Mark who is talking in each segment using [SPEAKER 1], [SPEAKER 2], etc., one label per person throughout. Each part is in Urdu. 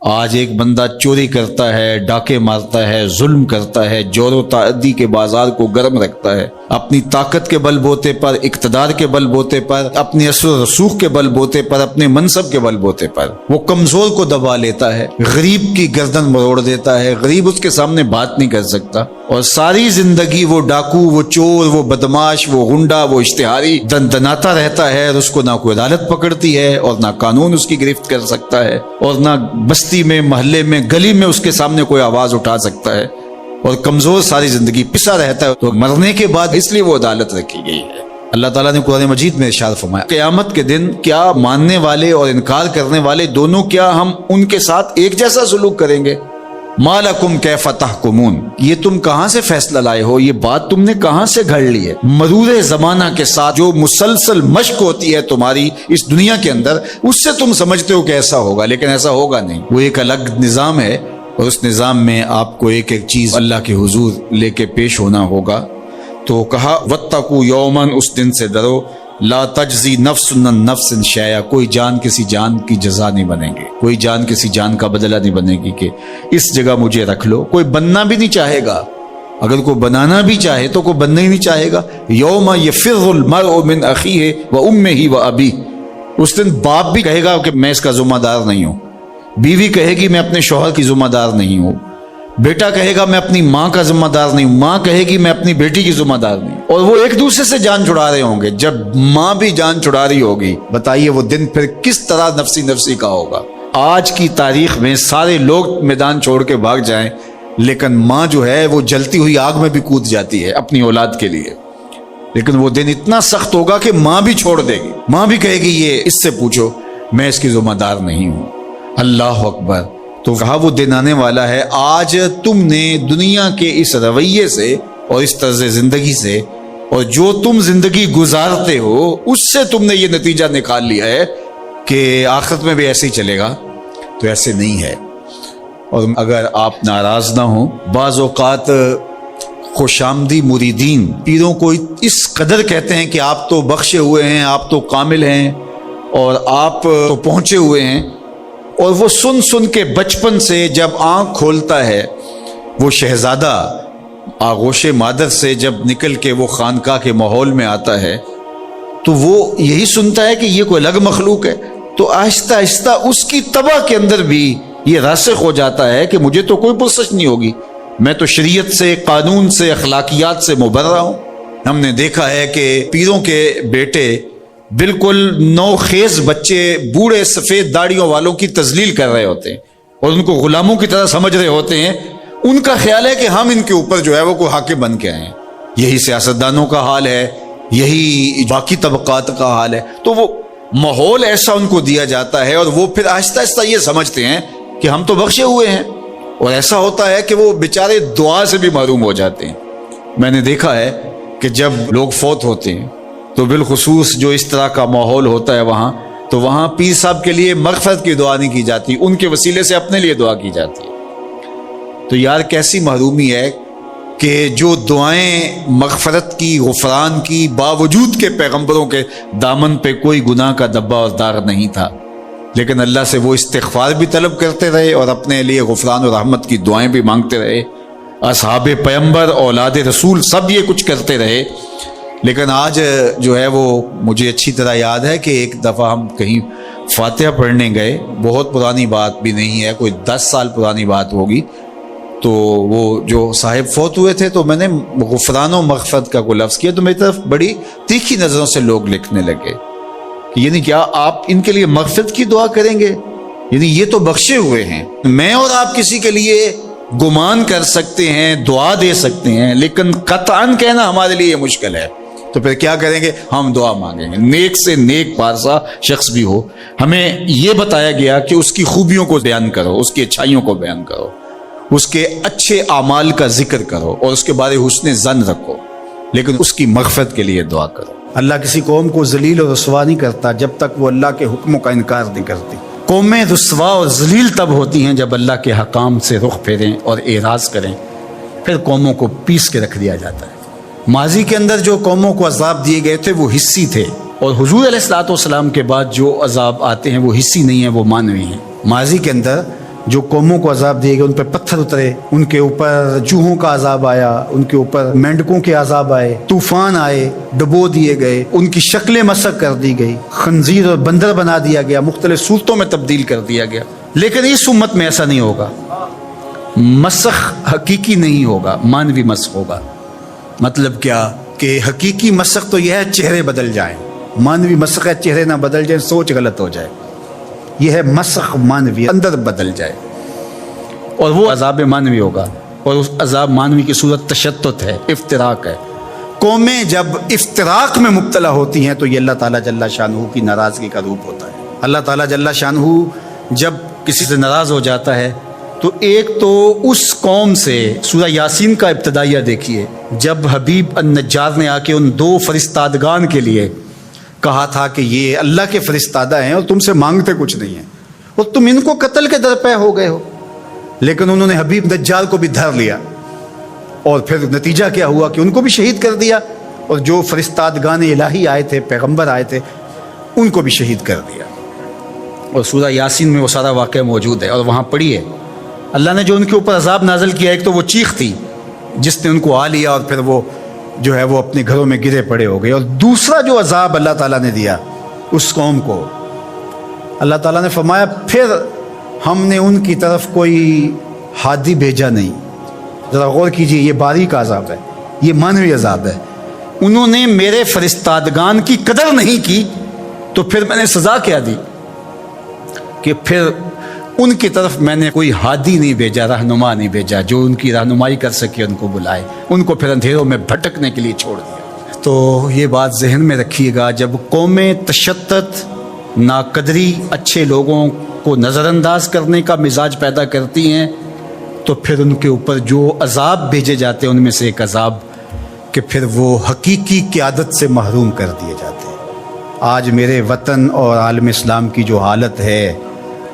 [SPEAKER 1] آج ایک بندہ چوری کرتا ہے، ڈاکے مارتا ہے، ظلم کرتا ہے، جور و تعدی کے بازار کو گرم رکھتا ہے، اپنی طاقت کے بل بوتے پر، اقتدار کے بل بوتے پر، اپنی اثر و رسوخ کے بل بوتے پر، اپنے منصب کے بل بوتے پر وہ کمزور کو دبا لیتا ہے، غریب کی گردن مروڑ دیتا ہے، غریب اس کے سامنے بات نہیں کر سکتا، اور ساری زندگی وہ ڈاکو، وہ چور، وہ بدماش، وہ غنڈا، وہ اشتہاری دندناتا رہتا ہے، اور اس کو نہ کوئی عدالت پکڑتی ہے اور نہ قانون اس کی گرفت کر سکتا ہے، اور نہ بستی میں، محلے میں، گلی میں اس کے سامنے کوئی آواز اٹھا سکتا ہے، اور کمزور ساری زندگی پسا رہتا ہے۔ تو مرنے کے بعد اس لیے وہ عدالت رکھی گئی ہے۔ اللہ تعالیٰ نے قرآن مجید میں ارشاد فرمایا قیامت کے دن کیا ماننے والے اور انکار کرنے والے دونوں، کیا ہم ان کے ساتھ ایک جیسا سلوک کریں گے؟ ما لکم کیف تحکمون، یہ تم کہاں سے فیصلہ لائے ہو؟ یہ بات تم نے کہاں سے گھڑ لی ہے؟ مرور زمانہ کے ساتھ جو مسلسل مشق ہوتی ہے تمہاری اس دنیا کے اندر، اس سے تم سمجھتے ہو کہ ایسا ہوگا، لیکن ایسا ہوگا نہیں۔ وہ ایک الگ نظام ہے، اور اس نظام میں آپ کو ایک ایک چیز اللہ کے حضور لے کے پیش ہونا ہوگا۔ تو کہا واتقوا یوماً، اس دن سے ڈرو، لا تجزی نفس عن نفس شیئا، کوئی جان کسی جان کی جزا نہیں بنے گی، کوئی جان کسی جان کا بدلہ نہیں بنے گی کہ اس جگہ مجھے رکھ لو۔ کوئی بننا بھی نہیں چاہے گا، اگر کوئی بنانا بھی چاہے تو کوئی بننا ہی نہیں چاہے گا۔ یوم یفر المرء من اخیہ وامہ وابیہ، اس دن باپ بھی کہے گا کہ میں اس کا ذمہ دار نہیں ہوں، بیوی کہے گی میں اپنے شوہر کی ذمہ دار نہیں ہوں، بیٹا کہے گا میں اپنی ماں کا ذمہ دار نہیں ہوں، ماں کہے گی میں اپنی بیٹی کی ذمہ دار نہیں ہوں، اور وہ ایک دوسرے سے جان چھڑا رہے ہوں گے۔ جب ماں بھی جان چھڑا رہی ہوگی، بتائیے وہ دن پھر کس طرح نفسی نفسی کا ہوگا۔ آج کی تاریخ میں سارے لوگ میدان چھوڑ کے بھاگ جائیں، لیکن ماں جو ہے وہ جلتی ہوئی آگ میں بھی کود جاتی ہے اپنی اولاد کے لیے، لیکن وہ دن اتنا سخت ہوگا کہ ماں بھی چھوڑ دے گی، ماں بھی کہے گی یہ اس سے پوچھو، میں اس کی ذمہ دار نہیں ہوں۔ اللہ اکبر۔ تو کہا وہ دن آنے والا ہے، آج تم نے دنیا کے اس رویے سے اور اس طرز زندگی سے اور جو تم زندگی گزارتے ہو اس سے تم نے یہ نتیجہ نکال لیا ہے کہ آخرت میں بھی ایسے ہی چلے گا، تو ایسے نہیں ہے۔ اور اگر آپ ناراض نہ ہوں، بعض اوقات خوش آمدی مریدین پیروں کو اس قدر کہتے ہیں کہ آپ تو بخشے ہوئے ہیں، آپ تو کامل ہیں، اور آپ تو پہنچے ہوئے ہیں، اور وہ سن سن کے بچپن سے جب آنکھ کھولتا ہے وہ شہزادہ آغوش مادر سے جب نکل کے وہ خانقاہ کے ماحول میں آتا ہے تو وہ یہی سنتا ہے کہ یہ کوئی الگ مخلوق ہے، تو آہستہ آہستہ اس کی طبع کے اندر بھی یہ راسخ ہو جاتا ہے کہ مجھے تو کوئی پرسش نہیں ہوگی، میں تو شریعت سے، قانون سے، اخلاقیات سے مبرہ ہوں۔ ہم نے دیکھا ہے کہ پیروں کے بیٹے بالکل نوخیز بچے بوڑھے سفید داڑھیوں والوں کی تذلیل کر رہے ہوتے ہیں اور ان کو غلاموں کی طرح سمجھ رہے ہوتے ہیں۔ ان کا خیال ہے کہ ہم ان کے اوپر جو ہے وہ کوئی حاکم بن کے آئے ہیں۔ یہی سیاستدانوں کا حال ہے، یہی باقی طبقات کا حال ہے۔ تو وہ ماحول ایسا ان کو دیا جاتا ہے، اور وہ پھر آہستہ آہستہ یہ سمجھتے ہیں کہ ہم تو بخشے ہوئے ہیں، اور ایسا ہوتا ہے کہ وہ بیچارے دعا سے بھی محروم ہو جاتے ہیں۔ میں نے دیکھا ہے کہ جب لوگ فوت ہوتے ہیں تو بالخصوص جو اس طرح کا ماحول ہوتا ہے وہاں، تو وہاں پیر صاحب کے لیے مغفرت کی دعا نہیں کی جاتی، ان کے وسیلے سے اپنے لیے دعا کی جاتی ہے۔ تو یار کیسی محرومی ہے کہ جو دعائیں مغفرت کی، غفران کی، باوجود کے پیغمبروں کے دامن پہ کوئی گناہ کا دبا اور داغ نہیں تھا، لیکن اللہ سے وہ استغفار بھی طلب کرتے رہے اور اپنے لیے غفران و رحمت کی دعائیں بھی مانگتے رہے۔ اصحاب پیغمبر، اولاد رسول سب یہ کچھ کرتے رہے۔ لیکن آج جو ہے وہ مجھے اچھی طرح یاد ہے کہ ایک دفعہ ہم کہیں فاتحہ پڑھنے گئے، بہت پرانی بات بھی نہیں ہے، کوئی 10 سال پرانی بات ہوگی، تو وہ جو صاحب فوت ہوئے تھے تو میں نے غفران و مغفرت کا کوئی لفظ کیا تو میری طرف بڑی تیکھی نظروں سے لوگ لکھنے لگے کہ یعنی کیا آپ ان کے لیے مغفرت کی دعا کریں گے؟ یعنی یہ تو بخشے ہوئے ہیں۔ میں اور آپ کسی کے لیے گمان کر سکتے ہیں، دعا دے سکتے ہیں، لیکن قطعاً کہنا ہمارے لیے یہ مشکل ہے۔ تو پھر کیا کریں گے؟ ہم دعا مانگیں گے۔ نیک سے نیک پارسا شخص بھی ہو، ہمیں یہ بتایا گیا کہ اس کی خوبیوں کو بیان کرو، اس کی اچھائیوں کو بیان کرو، اس کے اچھے اعمال کا ذکر کرو اور اس کے بارے حسن ظن رکھو، لیکن اس کی مغفرت کے لیے دعا کرو۔ اللہ کسی قوم کو ذلیل اور رسوا نہیں کرتا جب تک وہ اللہ کے حکموں کا انکار نہیں کرتی۔ قومیں رسوا اور ذلیل تب ہوتی ہیں جب اللہ کے حکام سے رخ پھیریں اور اعراض کریں، پھر قوموں کو پیس کے رکھ دیا جاتا ہے۔ ماضی کے اندر جو قوموں کو عذاب دیے گئے تھے وہ حصی تھے، اور حضور علیہ الصلوۃ والسلام کے بعد جو عذاب آتے ہیں وہ حصی نہیں ہیں، وہ مانوی ہیں۔ ماضی کے اندر
[SPEAKER 2] جو قوموں کو عذاب دیے گئے ان پہ پتھر اترے، ان کے اوپر چوہوں کا عذاب آیا، ان کے اوپر مینڈکوں کے عذاب آئے، طوفان آئے، ڈبو دیے گئے، ان کی شکلیں مسخ کر دی گئی، خنزیر اور بندر بنا دیا گیا، مختلف صورتوں میں تبدیل کر دیا گیا۔ لیکن اس امت میں ایسا نہیں ہوگا، مسخ حقیقی نہیں ہوگا، مانوی مسخ ہوگا۔ مطلب کیا کہ حقیقی مسخ تو یہ ہے چہرے بدل جائیں، مانوی مسخ ہے چہرے نہ بدل جائیں، سوچ غلط ہو جائے۔ یہ ہے مسخ مانوی، اندر بدل جائے، اور وہ عذاب مانوی ہوگا۔ اور اس عذاب مانوی کی صورت تشتت ہے، افتراق ہے۔ قومیں جب افتراق میں مبتلا ہوتی ہیں تو یہ اللہ تعالیٰ جل شانہ کی ناراضگی کا روپ ہوتا ہے۔ اللہ تعالیٰ جل شانہ جب کسی سے ناراض ہو جاتا ہے تو ایک تو اس قوم سے، سورہ یاسین کا ابتدائیہ دیکھیے، جب حبیب النجار نے آ کے ان 2 فرستادگان کے لیے کہا تھا کہ یہ اللہ کے فرستادہ ہیں اور تم سے مانگتے کچھ نہیں ہیں اور تم ان کو قتل کے درپے ہو گئے ہو، لیکن انہوں نے حبیب نجار کو بھی دھر لیا، اور پھر نتیجہ کیا ہوا کہ ان کو بھی شہید کر دیا، اور جو فرستادگان الہی آئے تھے، پیغمبر آئے تھے، ان کو بھی شہید کر دیا۔ اور سورہ یاسین میں وہ سارا واقعہ موجود ہے، اور وہاں پڑھیے اللہ نے جو ان کے اوپر عذاب نازل کیا۔ ایک تو وہ چیخ تھی جس نے ان کو آ لیا، اور پھر وہ جو ہے وہ اپنے گھروں میں گرے پڑے ہو گئے۔ اور دوسرا جو عذاب اللہ تعالیٰ نے دیا اس قوم کو، اللہ تعالیٰ نے فرمایا پھر ہم نے ان کی طرف کوئی ہادی بھیجا نہیں۔ ذرا غور کیجئے، یہ باریک عذاب ہے، یہ مانوی عذاب ہے۔ انہوں نے میرے فرستادگان کی قدر نہیں کی تو پھر میں نے سزا کیا دی کہ پھر ان کی طرف میں نے کوئی ہادی نہیں بھیجا، رہنما نہیں بھیجا جو ان کی رہنمائی کر سکے، ان کو بلائے، ان کو پھر اندھیروں میں بھٹکنے کے لیے چھوڑ دیا۔ تو یہ بات ذہن میں رکھیے گا، جب قومیں تشدد، ناقدری، اچھے لوگوں کو نظر انداز کرنے کا مزاج پیدا کرتی ہیں تو پھر ان کے اوپر جو عذاب بھیجے جاتے ہیں ان میں سے ایک عذاب کہ پھر وہ حقیقی قیادت سے محروم کر دیے جاتے ہیں۔ آج میرے وطن اور عالم اسلام کی جو حالت ہے،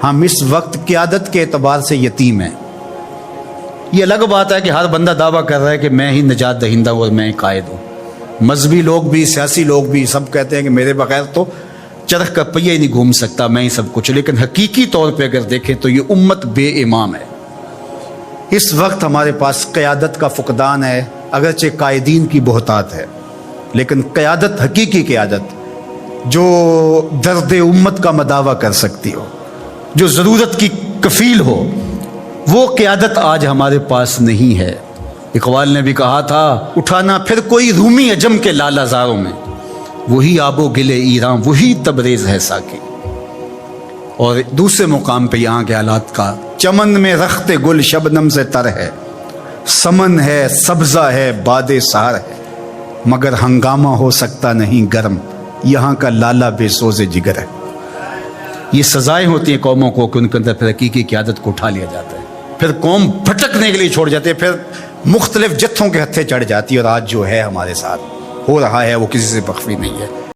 [SPEAKER 2] ہم اس وقت قیادت کے اعتبار سے یتیم ہیں۔ یہ الگ بات ہے کہ ہر بندہ دعویٰ کر رہا ہے کہ میں ہی نجات دہندہ ہوں اور میں ہی قائد ہوں۔ مذہبی لوگ بھی، سیاسی لوگ بھی، سب کہتے ہیں کہ میرے بغیر تو چرخ کا پہیہ ہی نہیں گھوم سکتا، میں ہی سب کچھ۔ لیکن حقیقی طور پہ اگر دیکھیں تو یہ امت بے امام ہے۔ اس وقت ہمارے پاس قیادت کا فقدان ہے، اگرچہ قائدین کی بہتات ہے، لیکن قیادت، حقیقی قیادت جو درد امت کا مداوع کر سکتی ہو، جو ضرورت کی کفیل ہو، وہ قیادت آج ہمارے پاس نہیں ہے۔ اقبال نے بھی کہا تھا، اٹھانا پھر کوئی رومی عجم کے لالہ زاروں میں، وہی آب و گل ایران، وہی تبریز ہے ساکی۔ اور دوسرے مقام پہ یہاں کے حالات کا، چمن میں رخت گل شبنم سے تر ہے، سمن ہے، سبزہ ہے، باد سحر ہے، مگر ہنگامہ ہو سکتا نہیں گرم، یہاں کا لالا بے سوز جگر ہے۔ یہ سزائیں ہوتی ہیں قوموں کو کہ ان کے اندر پھر حقیقی قیادت کو اٹھا لیا جاتا ہے، پھر قوم بھٹکنے کے لیے چھوڑ جاتے ہیں، پھر مختلف جتھوں کے ہتھے چڑھ جاتی ہے۔ اور آج جو ہے ہمارے ساتھ ہو رہا ہے وہ کسی سے مخفی نہیں ہے۔